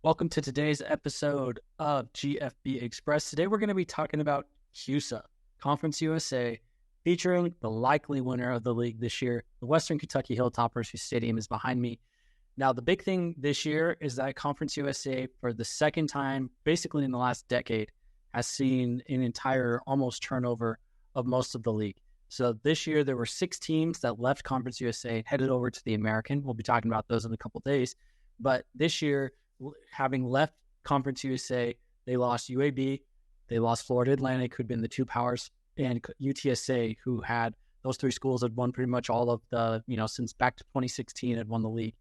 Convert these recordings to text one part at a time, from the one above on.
Welcome to today's episode of GFB Express. Today we're going to be talking about CUSA, Conference USA, featuring the likely winner of the league this year, the Western Kentucky Hilltoppers, whose stadium is behind me. Now, the big thing this year is that Conference USA, for the second time, basically in the last decade, has seen an entire almost turnover of most of the league. So this year, there were 6 teams that left Conference USA, headed over to the American. We'll be talking about those in a couple days. But this year, having left Conference USA, they lost UAB, they lost Florida Atlantic, who'd been the 2 powers, and UTSA, who had those 3 schools had won pretty much all of the, since back to 2016 had won the league.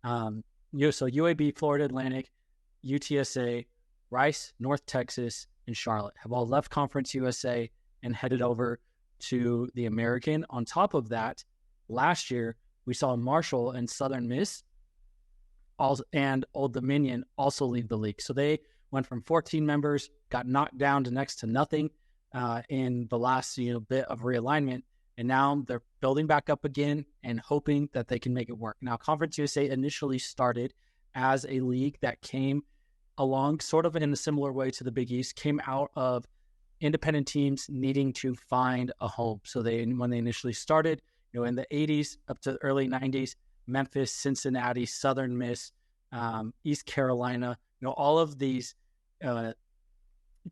So UAB, Florida Atlantic, UTSA, Rice, North Texas, and Charlotte have all left Conference USA and headed over to the American. On top of that, last year, we saw Marshall and Southern Miss and Old Dominion also leave the league. So they went from 14 members, got knocked down to next to nothing in the last bit of realignment. And now they're building back up again and hoping that they can make it work. Now, Conference USA initially started as a league that came along sort of in a similar way to the Big East, came out of independent teams needing to find a home. So when they initially started, in the 80s up to the early 90s, Memphis, Cincinnati, Southern Miss, East Carolina, all of these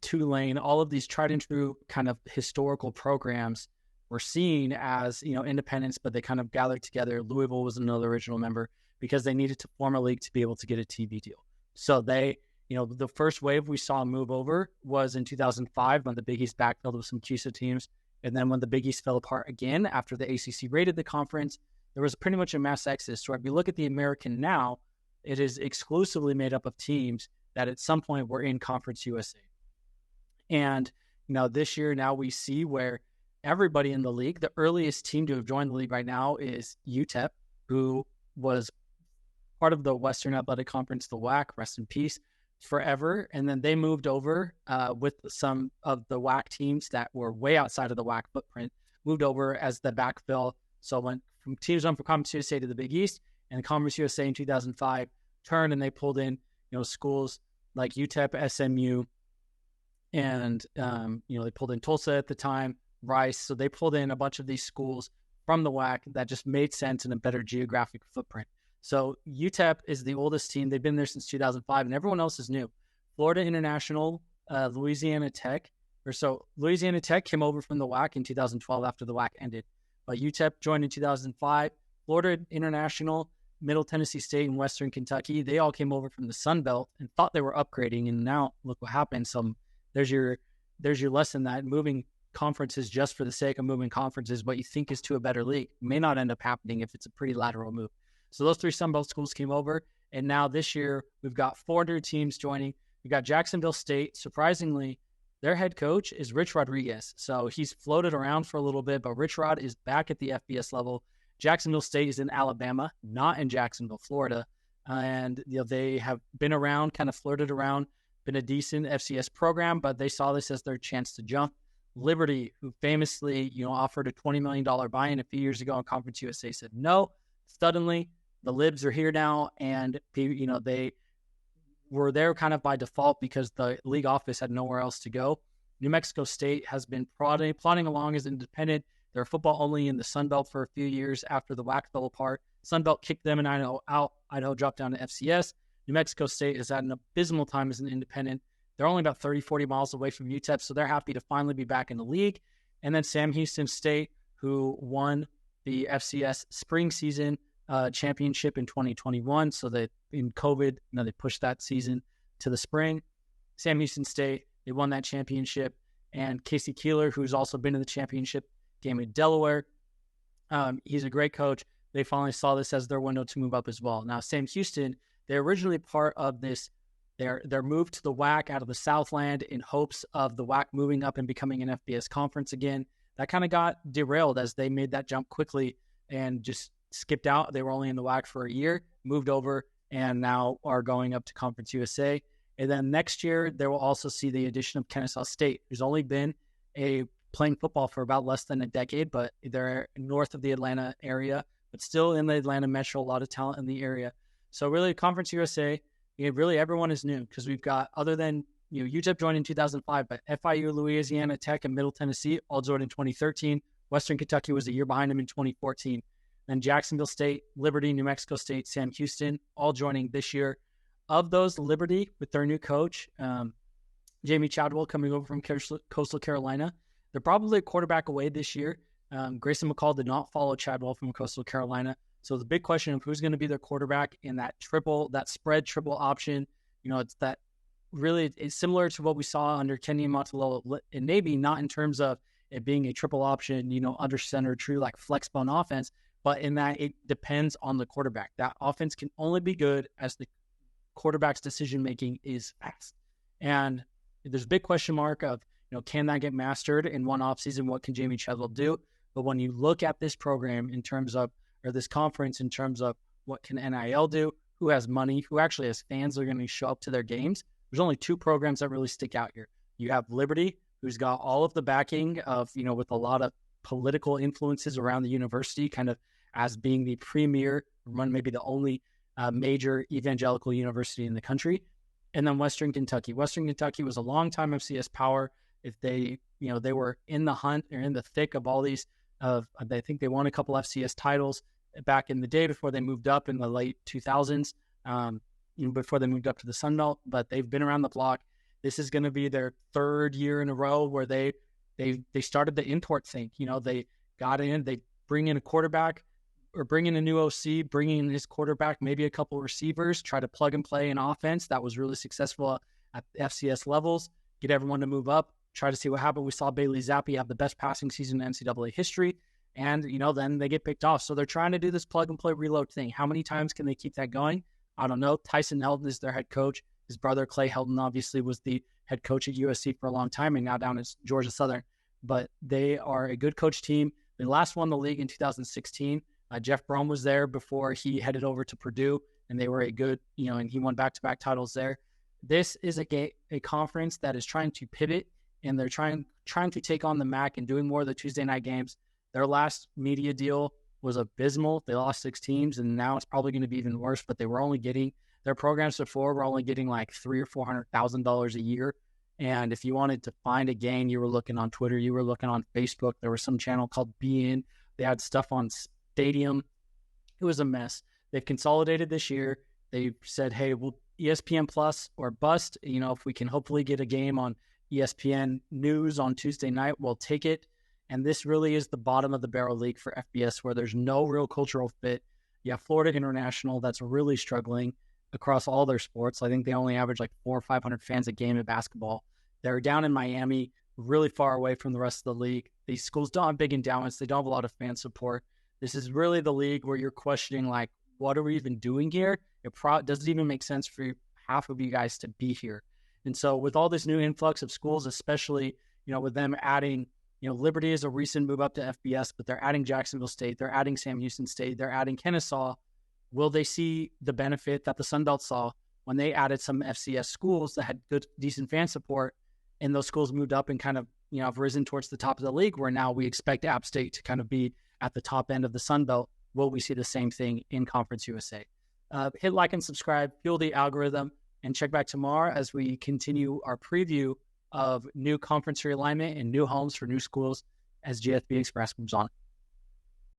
Tulane, all of these tried and true kind of historical programs were seen as, independents, but they kind of gathered together. Louisville was another original member because they needed to form a league to be able to get a TV deal. So they, the first wave we saw move over was in 2005 when the Big East backfilled with some CUSA teams. And then when the Big East fell apart again after the ACC raided the conference, there was pretty much a mass exodus. So if you look at the American now, it is exclusively made up of teams that at some point were in Conference USA. And, this year now we see where everybody in the league, the earliest team to have joined the league right now is UTEP, who was part of the Western Athletic Conference, the WAC, rest in peace, forever. And then they moved over with some of the WAC teams that were way outside of the WAC footprint, moved over as the backfill. So went from teams on from Conference USA to the Big East, and Conference USA in 2005 turned and they pulled in, schools like UTEP, SMU, and, they pulled in Tulsa at the time, Rice. So they pulled in a bunch of these schools from the WAC that just made sense in a better geographic footprint. So UTEP is the oldest team. They've been there since 2005, and everyone else is new. Florida International, Louisiana Tech. Louisiana Tech came over from the WAC in 2012 after the WAC ended. But UTEP joined in 2005. Florida International, Middle Tennessee State, and Western Kentucky, they all came over from the Sun Belt and thought they were upgrading, and now look what happened. So there's your lesson that moving conferences just for the sake of moving conferences, what you think is to a better league, may not end up happening if it's a pretty lateral move. So those 3 Sun Belt schools came over, and now this year we've got 400 teams joining. We've got Jacksonville State. Surprisingly, their head coach is Rich Rodriguez. So he's floated around for a little bit, but Rich Rod is back at the FBS level. Jacksonville State is in Alabama, not in Jacksonville, Florida. And they have been around, kind of flirted around, been a decent FCS program, but they saw this as their chance to jump. Liberty, who famously, offered a $20 million buy-in a few years ago on Conference USA, said no. Suddenly, the Libs are here now, and they were there kind of by default because the league office had nowhere else to go. New Mexico State has been plodding along as independent. They're football only in the Sun Belt for a few years after the WAC fell apart. Sun Belt kicked them and Idaho out. Idaho dropped down to FCS. New Mexico State has had an abysmal time as an independent. They're only about 30, 40 miles away from UTEP, so they're happy to finally be back in the league. And then Sam Houston State, who won the FCS spring season championship in 2021. So that in COVID, they pushed that season to the spring. Sam Houston State, they won that championship. And Casey Keeler, who's also been in the championship game in Delaware, he's a great coach. They finally saw this as their window to move up as well. Now, Sam Houston, they're originally part of this. They're moved to the WAC out of the Southland in hopes of the WAC moving up and becoming an FBS conference again. That kind of got derailed as they made that jump quickly and just skipped out. They were only in the WAC for a year, moved over, and now are going up to Conference USA. And then next year, they will also see the addition of Kennesaw State, who's only been playing football for about less than a decade, but they're north of the Atlanta area, but still in the Atlanta metro, a lot of talent in the area. So really, Conference USA, really everyone is new because we've got, other than, UTEP joined in 2005, but FIU, Louisiana Tech, and Middle Tennessee all joined in 2013. Western Kentucky was a year behind them in 2014. Then Jacksonville State, Liberty, New Mexico State, Sam Houston, all joining this year. Of those, Liberty, with their new coach, Jamie Chadwell, coming over from Coastal Carolina, they're probably a quarterback away this year. Grayson McCall did not follow Chadwell from Coastal Carolina. So the big question of who's going to be their quarterback in that spread triple option, it's that really, it's similar to what we saw under Kenny Montalolo in Navy, not in terms of it being a triple option, under center, true like flex bone offense, but in that it depends on the quarterback. That offense can only be good as the quarterback's decision-making is fast. And there's a big question mark of, can that get mastered in one offseason? What can Jamie Chadwell do? But when you look at this program in terms of, or this conference in terms of what can NIL do, who has money, who actually has fans that are going to show up to their games, there's only two programs that really stick out here. You have Liberty, who's got all of the backing of, with a lot of political influences around the university, kind of as being the premier, maybe the only major evangelical university in the country. And then Western Kentucky. Western Kentucky was a long-time FCS power. If they, they were in the hunt or in the thick of all these, I think they won a couple FCS titles back in the day before they moved up in the late 2000s, before they moved up to the Sun Belt. But they've been around the block. This is going to be their third year in a row where they started the import thing. They got in, they bring in a quarterback or bring in a new OC, bring in his quarterback, maybe a couple receivers, try to plug and play an offense that was really successful at the FCS levels, get everyone to move up, try to see what happened. We saw Bailey Zappi have the best passing season in NCAA history, and, then they get picked off. So they're trying to do this plug and play reload thing. How many times can they keep that going? I don't know. Tyson Helton is their head coach. His brother, Clay Helton, obviously was the head coach at USC for a long time and now down at Georgia Southern. But they are a good coach team. They last won the league in 2016. Jeff Brom was there before he headed over to Purdue, and they were a good, and he won back-to-back titles there. This is a conference that is trying to pivot, and they're trying to take on the MAC and doing more of the Tuesday night games. Their last media deal was abysmal. They lost 6 teams, and now it's probably going to be even worse. But they were only getting, their programs before were only getting like $300,000 or $400,000 a year. And if you wanted to find a gain, you were looking on Twitter, you were looking on Facebook. There was some channel called Be In. They had stuff on Stadium. It was a mess. They've consolidated this year. They said, hey, we'll ESPN Plus or bust. If we can hopefully get a game on ESPN News on Tuesday night, we'll take it. And this really is the bottom of the barrel league for FBS, where there's no real cultural fit. You have Florida International that's really struggling across all their sports. I think they only average like 400 or 500 fans a game in basketball. They're down in Miami, really far away from the rest of the league. These schools don't have big endowments. They don't have a lot of fan support. This is really the league where you're questioning, like, what are we even doing here? It doesn't even make sense for half of you guys to be here. And so with all this new influx of schools, especially, with them adding, Liberty is a recent move up to FBS, but they're adding Jacksonville State, they're adding Sam Houston State, they're adding Kennesaw. Will they see the benefit that the Sun Belt saw when they added some FCS schools that had good, decent fan support, and those schools moved up and kind of, have risen towards the top of the league, where now we expect App State to kind of be at the top end of the Sun Belt? Will we see the same thing in Conference USA? Hit like and subscribe, fuel the algorithm, and check back tomorrow as we continue our preview of new conference realignment and new homes for new schools as GFB Express moves on.